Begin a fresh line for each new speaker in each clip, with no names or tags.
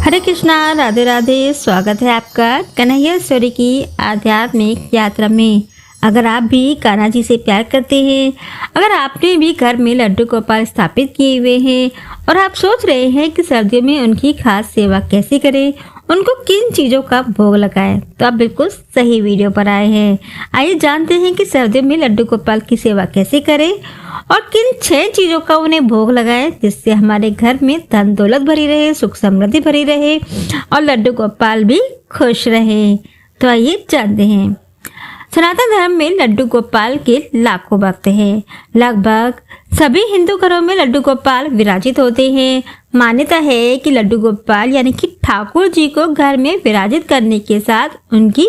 हरे कृष्णा, राधे राधे। स्वागत है आपका कन्हैया स्टोरी की आध्यात्मिक यात्रा में। अगर आप भी कान्हा जी से प्यार करते हैं, अगर आपने भी घर में लड्डू गोपाल स्थापित किए हुए हैं और आप सोच रहे हैं कि सर्दियों में उनकी खास सेवा कैसे करें, उनको किन चीज़ों का भोग लगाएं, तो आप बिल्कुल सही वीडियो पर आए हैं। आइए जानते हैं कि सर्दियों में लड्डू गोपाल की सेवा कैसे करें और किन 6 चीज़ों का उन्हें भोग लगाएं जिससे हमारे घर में धन दौलत भरी रहे, सुख समृद्धि भरी रहे और लड्डू गोपाल भी खुश रहे। तो आइए जानते हैं। सनातन धर्म में लड्डू गोपाल के लाखों भक्त हैं। लगभग सभी हिंदू घरों में लड्डू गोपाल विराजित होते हैं। मान्यता है कि लड्डू गोपाल यानी कि ठाकुर जी को घर में विराजित करने के साथ उनकी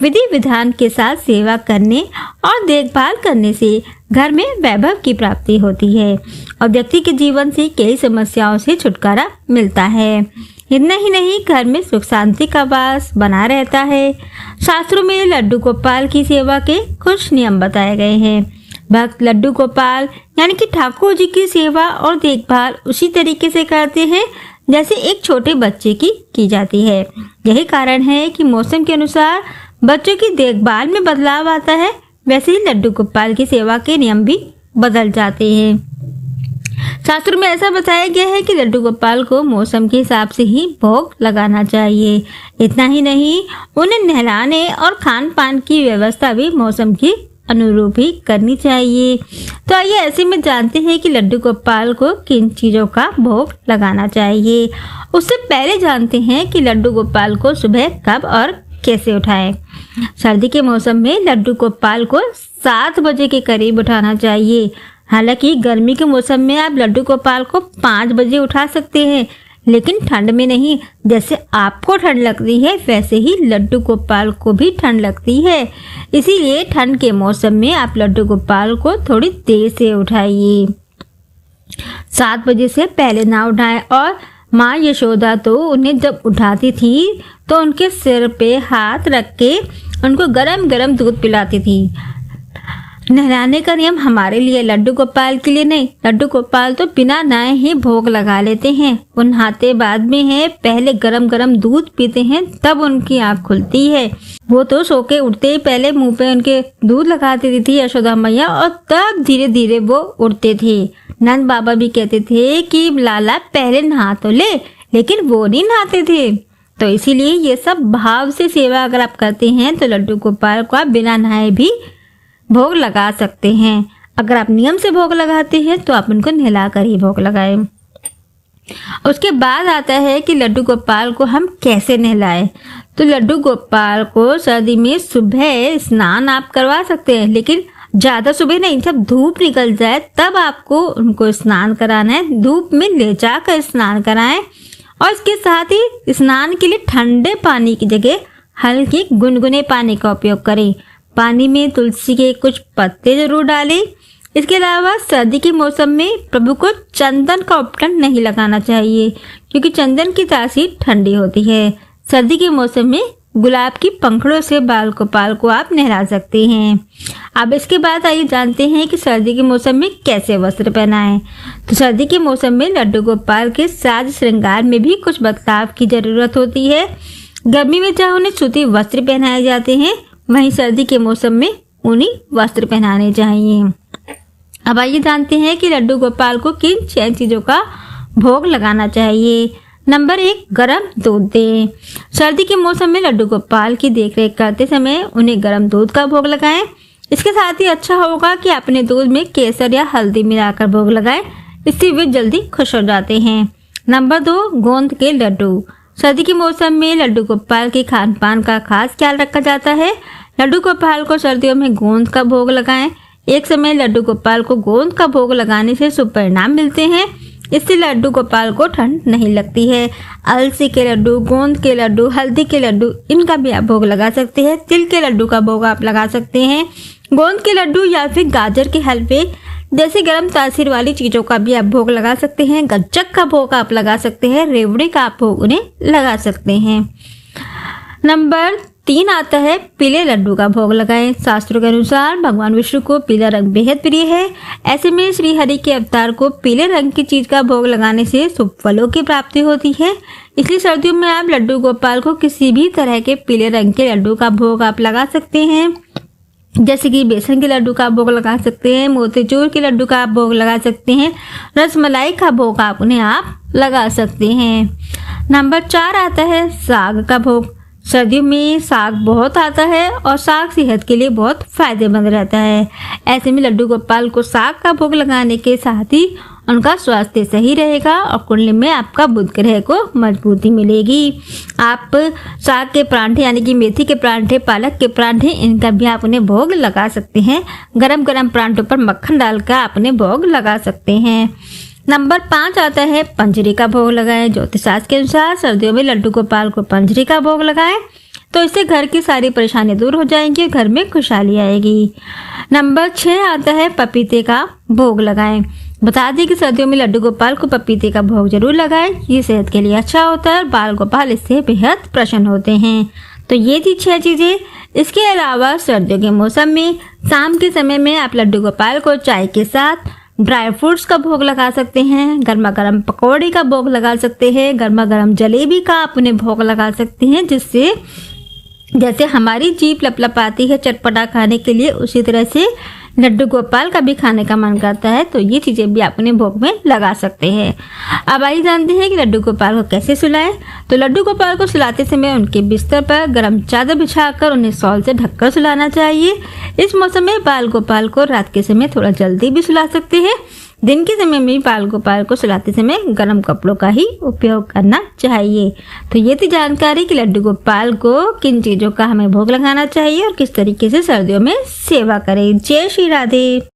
विधि विधान के साथ सेवा करने और देखभाल करने से घर में वैभव की प्राप्ति होती है और व्यक्ति के जीवन से कई समस्याओं से छुटकारा मिलता है। इतना ही नहीं, घर में सुख शांति का वास बना रहता है। शास्त्रों में लड्डू गोपाल की सेवा के कुछ नियम बताए गए हैं। भक्त लड्डू गोपाल यानी कि ठाकुर जी की सेवा और देखभाल उसी तरीके से करते हैं जैसे एक छोटे बच्चे की जाती है। यही कारण है कि मौसम के अनुसार बच्चों की देखभाल में बदलाव आता है, वैसे ही लड्डू गोपाल की सेवा के नियम भी बदल जाते हैं। शास्त्रों में ऐसा बताया गया है कि लड्डू गोपाल को मौसम के हिसाब से ही भोग लगाना चाहिए। इतना ही नहीं, उन्हें नहलाने और खान पान की व्यवस्था भी मौसम के अनुरूप ही करनी चाहिए। तो आइए ऐसे में जानते हैं कि लड्डू गोपाल को किन चीज़ों का भोग लगाना चाहिए। उससे पहले जानते हैं कि लड्डू गोपाल को सुबह कब और कैसे उठाएं। सर्दी के मौसम में लड्डू गोपाल को 7 बजे के करीब उठाना चाहिए। हालांकि गर्मी के मौसम में आप लड्डू गोपाल को 5 बजे उठा सकते हैं, लेकिन ठंड में नहीं। जैसे आपको ठंड लगती है वैसे ही लड्डू गोपाल को भी ठंड लगती है, इसीलिए ठंड के मौसम में आप लड्डू गोपाल को थोड़ी देर से उठाइए। 7 बजे से पहले ना उठाएं। और माँ यशोदा तो उन्हें जब उठाती थी तो उनके सिर पे हाथ रख के उनको गरम गरम दूध पिलाती थी। नहलाने का नियम हमारे लिए, लड्डू गोपाल के लिए नहीं। लड्डू गोपाल तो बिना नहाए ही भोग लगा लेते हैं। वो नहाते बाद में है, पहले गरम गरम दूध पीते हैं तब उनकी आँख खुलती है। वो तो सो के उठते ही पहले मुंह पे उनके दूध लगा देती थी यशोदा मैया और तब धीरे धीरे वो उठते थे। नंद बाबा भी कहते थे कि लाला पहले नहा तो ले, लेकिन वो नहीं नहाते थे। तो इसीलिए ये सब भाव से सेवा अगर आप करते हैं तो लड्डू गोपाल को आप बिना नहाए भी भोग लगा सकते हैं। अगर आप नियम से भोग लगाते हैं तो आप उनको नहला कर ही भोग लगाएं। उसके बाद आता है कि लड्डू गोपाल को हम कैसे नहलाएं। तो लड्डू गोपाल को सर्दी में सुबह स्नान आप करवा सकते हैं, लेकिन ज़्यादा सुबह नहीं, जब धूप निकल जाए तब आपको उनको स्नान कराना है। धूप में ले जाकर स्नान कराएं और इसके साथ ही स्नान के लिए ठंडे पानी की जगह हल्के गुनगुने पानी का उपयोग करें। पानी में तुलसी के कुछ पत्ते जरूर डालें। इसके अलावा सर्दी के मौसम में प्रभु को चंदन का उपटन नहीं लगाना चाहिए, क्योंकि चंदन की तासीर ठंडी होती है। सर्दी के मौसम में गुलाब की पंखड़ों से बाल गोपाल को आप नहला सकते हैं। अब इसके बाद आइए जानते हैं कि सर्दी के मौसम में कैसे वस्त्र पहनाएं। तो सर्दी के मौसम में लड्डू गोपाल के साज श्रृंगार में भी कुछ बदलाव की जरूरत होती है। गर्मी में जहाँ उन्हें सूती वस्त्र पहनाए जाते हैं, वहीं सर्दी के मौसम में ऊनी वस्त्र पहनाने चाहिए। अब आइए जानते हैं कि लड्डू गोपाल को किन 6 चीज़ों का भोग लगाना चाहिए। नंबर 1, गरम दूध दें। सर्दी के मौसम में लड्डू गोपाल की देखरेख करते समय उन्हें गरम दूध का भोग लगाएं। इसके साथ ही अच्छा होगा कि अपने दूध में केसर या हल्दी मिलाकर भोग लगाएं, इससे वे जल्दी खुश हो जाते हैं। नंबर 2, गोंद के लड्डू। सर्दी के मौसम में लड्डू गोपाल के खान पान का खास ख्याल रखा जाता है। लड्डू गोपाल को सर्दियों में गोंद का भोग लगाएं। एक समय लड्डू गोपाल को गोंद का भोग लगाने से शुभ परिणाम मिलते हैं। इससे लड्डू गोपाल को ठंड नहीं लगती है। अलसी के लड्डू, गोंद के लड्डू, हल्दी के लड्डू, इनका भी आप भोग लगा सकते हैं। तिल के लड्डू का भोग आप लगा सकते हैं। गोंद के लड्डू या फिर गाजर के हलवे जैसे गर्म तासीर वाली चीज़ों का भी आप भोग लगा सकते हैं। गज्जक का भोग आप लगा सकते हैं। रेवड़ी का आप भोग उन्हें लगा सकते हैं। नंबर 3 आता है पीले लड्डू का भोग लगाएं। शास्त्रों के अनुसार भगवान विष्णु को पीला रंग बेहद प्रिय है। ऐसे में श्री हरि के अवतार को पीले रंग की चीज का भोग लगाने से शुभ फलों की प्राप्ति होती है। इसलिए सर्दियों में आप लड्डू गोपाल को किसी भी तरह के पीले रंग के लड्डू का भोग आप लगा सकते हैं, जैसे कि बेसन के लड्डू का भोग लगा सकते हैं, मोतीचूर के लड्डू का आप भोग लगा सकते हैं, रसमलाई का भोग आप उन्हें आप लगा सकते हैं। नंबर 4 आता है साग का भोग। सर्दियों में साग बहुत आता है और साग सेहत के लिए बहुत फायदेमंद रहता है। ऐसे में लड्डू गोपाल को साग का भोग लगाने के साथ ही उनका स्वास्थ्य सही रहेगा और कुंडली में आपका बुध ग्रह को मजबूती मिलेगी। आप साग के परांठे यानी कि मेथी के परांठे, पालक के परांठे, इनका भी आप उन्हें भोग लगा सकते हैं। गरम गरम परांठों पर मक्खन डालकर आप उन्हें भोग लगा सकते हैं। नंबर 5 आता है पंजरी का भोग लगाएं। ज्योतिष शास्त्र के अनुसार सर्दियों में लड्डू गोपाल को पंजरी का भोग लगाएं तो इससे घर की सारी परेशानियां दूर हो जाएंगी और घर में खुशहाली आएगी। नंबर 6 आता है पपीते का भोग लगाएं। बता दें कि सर्दियों में लड्डू गोपाल को पपीते का भोग जरूर लगाएं। ये सेहत के लिए अच्छा होता है और बाल गोपाल इससे बेहद प्रसन्न होते हैं। तो ये थी 6 चीजें। इसके अलावा सर्दियों के मौसम में शाम के समय में आप लड्डू गोपाल को चाय के साथ ड्राई फ्रूट्स का भोग लगा सकते हैं, गर्मा गर्म पकौड़ी का भोग लगा सकते हैं, गर्मा गर्म जलेबी का आप उन्हें भोग लगा सकते हैं, जिससे जैसे हमारी जीभ लपलपाती है चटपटा खाने के लिए, उसी तरह से लड्डू गोपाल का भी खाने का मन करता है। तो ये चीज़ें भी आप उन्हें भोग में लगा सकते हैं। अब आइए जानते हैं कि लड्डू गोपाल को कैसे सुलाएं। तो लड्डू गोपाल को सुलाते समय उनके बिस्तर पर गर्म चादर बिछाकर उन्हें शॉल से ढककर सुलाना चाहिए। इस मौसम में बाल गोपाल को रात के समय थोड़ा जल्दी भी सुला सकते हैं। दिन के समय में बाल गोपाल को सुलाते समय गर्म कपड़ों का ही उपयोग करना चाहिए। तो ये थी जानकारी कि लड्डू गोपाल को किन चीज़ों का हमें भोग लगाना चाहिए और किस तरीके से सर्दियों में सेवा करें। जय श्री राधे।